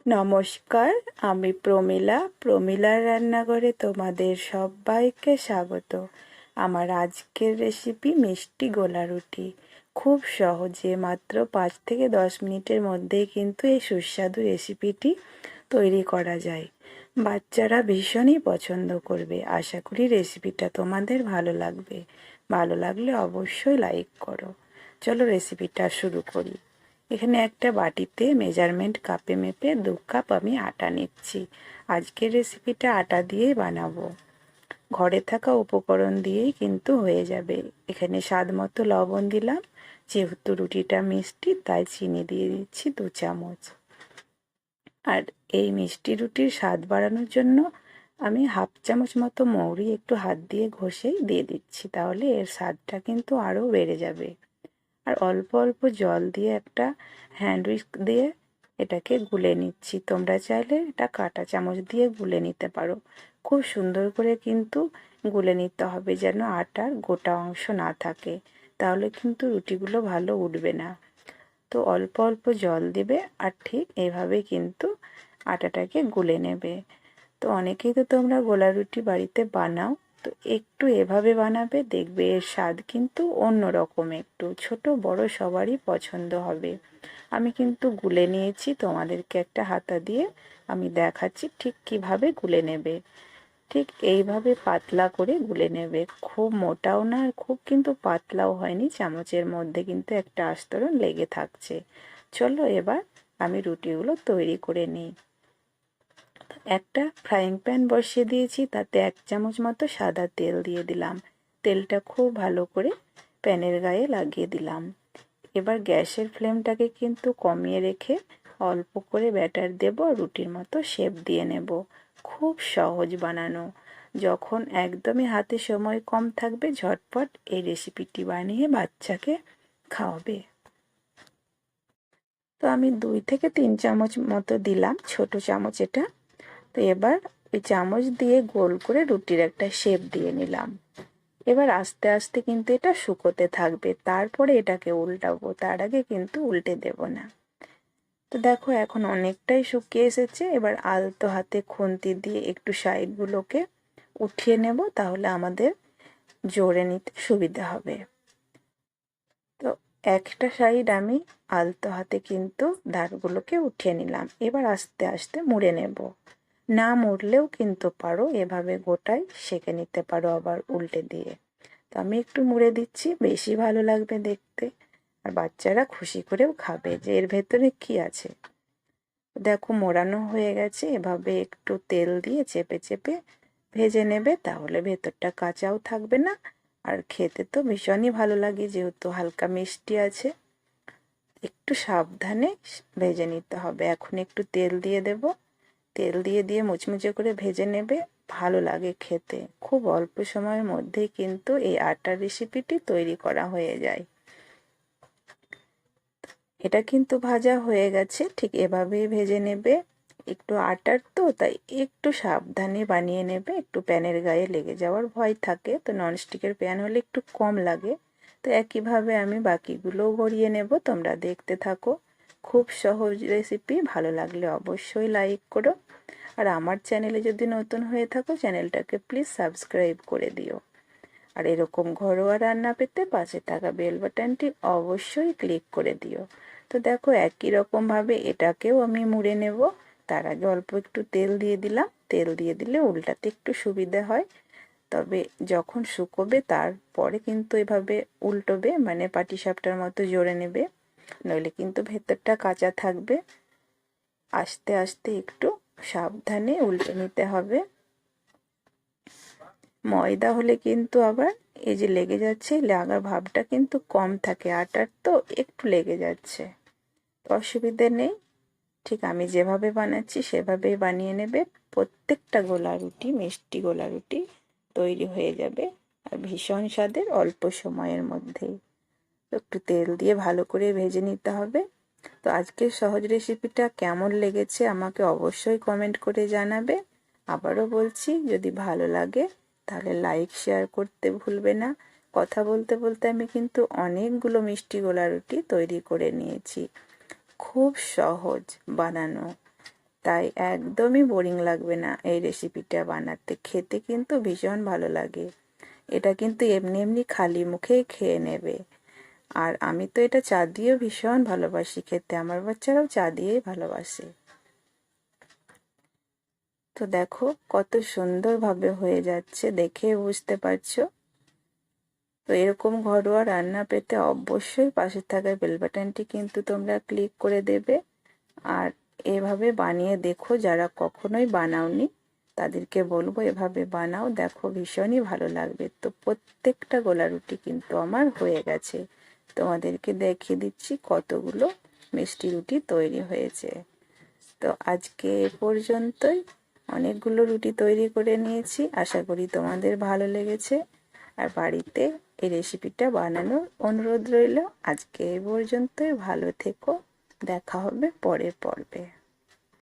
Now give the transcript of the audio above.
নমস্কার, আমি প্রমিলার রান্নাঘরে তোমাদের সবাইকে স্বাগত। আমার আজকের রেসিপি মিষ্টি গোলা রুটি। খুব সহজে মাত্র 5 থেকে 10 মিনিটের মধ্যেই কিন্তু এই সুস্বাদু রেসিপিটি তৈরি করা যায়। বাচ্চারা ভীষণই পছন্দ করবে। আশা করি রেসিপিটা তোমাদের ভালো লাগবে। ভালো লাগলে অবশ্যই লাইক করো। চলো রেসিপিটা শুরু করি। এখানে একটা বাটিতে মেজারমেন্ট কাপে মেপে 2 কাপ আমি আটা নিচ্ছি। আজকের রেসিপিটা আটা দিয়েই বানাবো। ঘরে থাকা উপকরণ দিয়েই কিন্তু হয়ে যাবে। এখানে স্বাদ মতো লবণ দিলাম। যেহেতু রুটিটা মিষ্টি তাই চিনি দিয়ে দিচ্ছি 2 চামচ। আর এই মিষ্টি রুটির স্বাদ বাড়ানোর জন্য আমি 1/2 চামচ মতো মৌরি একটু হাত দিয়ে ঘষেই দিয়ে দিচ্ছি, তাহলে এর স্বাদটা কিন্তু আরও বেড়ে যাবে। আর অল্প অল্প জল দিয়ে একটা হ্যান্ড উইস্ক দিয়ে এটাকে গুলে নিচ্ছি। তোমরা চাইলে এটা কাঁটা চামচ দিয়ে গুলে নিতে পারো। খুব সুন্দর করে কিন্তু গুলে নিতে হবে, যেন আটার গোটা অংশ না থাকে, তাহলে কিন্তু রুটিগুলো ভালো উঠবে না। তো অল্প অল্প জল দিবে আর ঠিক এইভাবে কিন্তু আটাটাকে গুলে নেবে। তো অনেকেই তো তোমরা গোলা রুটি বাড়িতে বানাও, তো একটু এভাবে বানাবে, দেখবে এর স্বাদ কিন্তু অন্যরকম, একটু ছোট বড় সবারই পছন্দ হবে। আমি কিন্তু গুলে নিয়েছি, তোমাদেরকে একটা হাতা দিয়ে আমি দেখাচ্ছি ঠিক কিভাবে গুলে নেবে। ঠিক এইভাবে পাতলা করে গুলে নেবে, খুব মোটাও না আর খুব কিন্তু পাতলাও হয়নি, চামচের মধ্যে কিন্তু একটা আস্তরণ লেগে থাকছে। চলো এবার আমি রুটিগুলো তৈরি করে নিই। একটা ফ্রাইং প্যান বসিয়ে দিয়েছি, তাতে 1 চামচ মতো সাদা তেল দিয়ে দিলাম। তেলটা খুব ভালো করে প্যানের গায়ে লাগিয়ে দিলাম। এবার গ্যাসের ফ্লেমটাকে কিন্তু কমিয়ে রেখে অল্প করে ব্যাটার দেব, রুটির মতো শেপ দিয়ে নেব। খুব সহজ বানানো। যখন একদমই হাতে সময় কম থাকবে, ঝটপট এই রেসিপিটি বানিয়ে বাচ্চাকে খাওয়াবে। তো আমি 2 থেকে 3 চামচ মতো দিলাম, ছোট চামচ এটা। তো এবার ওই চামচ দিয়ে গোল করে রুটির একটা শেপ দিয়ে নিলাম। এবার আস্তে আস্তে কিন্তু এটা শুকোতে থাকবে, তারপরে এটাকে উল্টাবো, তার আগে কিন্তু উল্টে দেব না। তো দেখো এখন অনেকটাই শুকিয়ে এসেছে। এবার আলতো হাতে খুন্তি দিয়ে একটু সাইডগুলোকে উঠিয়ে নেব, তাহলে আমাদের জোরে নিতে সুবিধা হবে। তো একটা সাইড আমি আলতো হাতে কিন্তু ধারগুলোকে উঠিয়ে নিলাম। এবার আস্তে আস্তে মুড়ে নেব। না মুড়লেও কিন্তু পারো, এভাবে গোটায় সেঁকে নিতে পারো আবার উল্টে দিয়ে। তো আমি একটু মুড়ে দিচ্ছি, বেশি ভালো লাগবে দেখতে, আর বাচ্চারা খুশি করেও খাবে যে এর ভেতরে কি আছে। দেখো মোড়ানো হয়ে গেছে। এভাবে একটু তেল দিয়ে চেপে চেপে ভেজে নেবে, তাহলে ভেতরটা কাঁচাও থাকবে না, আর খেতে তো ভীষণই ভালো লাগে, যেহেতু হালকা মিষ্টি আছে। একটু সাবধানে ভেজে নিতে হবে। এখন একটু তেল দিয়ে দেব, তেল দিয়ে দিয়ে মুচমুচে করে ভেজে নেবে, ভালো লাগে খেতে। খুব অল্প সময়ের মধ্যেই কিন্তু এই আটার রেসিপিটি তৈরি করা হয়ে যায়। এটা কিন্তু ভাজা হয়ে গেছে, ঠিক এভাবেই ভেজে নেবে। একটু আটার তো তাই একটু সাবধানে বানিয়ে নেবে, একটু প্যানের গায়ে লেগে যাওয়ার ভয় থাকে, তো ননস্টিকের প্যান হলে একটু কম লাগে। তো একইভাবে আমি বাকিগুলোও গড়িয়ে নেব, তোমরা দেখতে থাকো। খুব সহজ রেসিপি, ভালো লাগলে অবশ্যই লাইক করো। আর আমার চ্যানেলে যদি নতুন হয়ে থাকো, চ্যানেলটাকে প্লিজ সাবস্ক্রাইব করে দিও। আর এরকম ঘরোয়া রান্না পেতে পাশে থাকা বেল বাটনটি অবশ্যই ক্লিক করে দিও। তো দেখো একই রকমভাবে এটাকেও আমি মুড়ে নেব। তার আগে অল্প একটু তেল দিয়ে দিলাম, তেল দিয়ে দিলে উল্টাতে একটু সুবিধা হয়। তবে যখন শুকোবে তারপরে কিন্তু এভাবে উল্টোবে, মানে পাটিসাপটার মতো জোরে নেবে, নইলে কিন্তু ভেতরটা কাঁচা থাকবে। আস্তে আস্তে একটু সাবধানে উল্টে নিতে হবে। ময়দা হলে কিন্তু আবার এই যে লেগে যাচ্ছে, লাগার ভাবটা কিন্তু কম থাকে, আটার তো একটু লেগে যাচ্ছে, অসুবিধে নেই। ঠিক আমি যেভাবে বানাচ্ছি সেভাবেই বানিয়ে নেবে। প্রত্যেকটা গোলা রুটি, মিষ্টি গোলা রুটি তৈরি হয়ে যাবে, আর ভীষণ স্বাদের, অল্প সময়ের মধ্যেই। একটু তেল দিয়ে ভালো করে ভেজে নিতে হবে। তো আজকের সহজ রেসিপিটা কেমন লেগেছে আমাকে অবশ্যই কমেন্ট করে জানাবে। আবারও বলছি, যদি ভালো লাগে তাহলে লাইক শেয়ার করতে ভুলবে না। কথা বলতে বলতে আমি কিন্তু অনেকগুলো মিষ্টি গোলা রুটি তৈরি করে নিয়েছি। খুব সহজ বানানো। তাই একদমই বোরিং লাগবে না এই রেসিপিটা বানাতে। খেতে কিন্তু ভীষণ ভালো লাগে। এটা কিন্তু এমনি এমনি খালি মুখেই খেয়ে নেবে। আর আমি তো এটা চা দিয়েও ভীষণ ভালোবাসি খেতে, আমার বাচ্চারাও চা দিয়েই ভালোবাসে। তো দেখো কত সুন্দরভাবে হয়ে যাচ্ছে, দেখে বুঝতে পারছো। তো এরকম ঘরোয়া রান্না পেতে অবশ্যই পাশে থাকা বেল বাটনটি কিন্তু তোমরা ক্লিক করে দেবে। আর এভাবে বানিয়ে দেখো, যারা কখনোই বানাওনি তাদেরকে বলবো এভাবে বানাও, দেখো ভীষণই ভালো লাগবে। তো প্রত্যেকটা গোলা রুটি কিন্তু আমার হয়ে গেছে, তোমাদেরকে দেখিয়ে দিচ্ছি কতগুলো মিষ্টি রুটি তৈরি হয়েছে। তো আজকে এ পর্যন্তই, অনেকগুলো রুটি তৈরি করে নিয়েছি, আশা করি তোমাদের ভালো লেগেছে। আর বাড়িতে এই রেসিপিটা বানানোর অনুরোধ রইল। আজকে এ পর্যন্তই, ভালো থেকো, দেখা হবে পরের পর্বে।